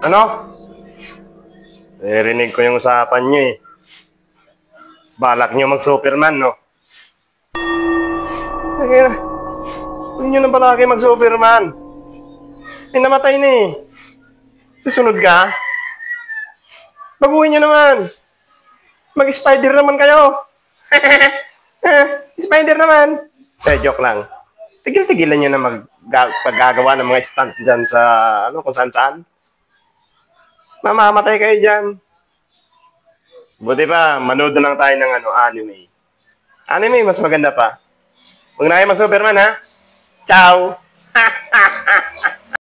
Ano? Narinig ko yung usapan nyo eh. Balak nyo mag-Superman, no? Kaya, huwag nyo na balaki mag-Superman. Eh, namatay na eh. Susunod ka? Baguhin nyo naman. Mag-Spider naman kayo. Spider naman. Joke lang. Tigil-tigilan nyo na paggagawa ng mga stunt dyan sa, kung saan-saan. Mamamatay kayo dyan. Buti pa, manood na lang tayo ng anime. Anime, mas maganda pa. Huwag na kayo mag-Superman, ha? Ciao!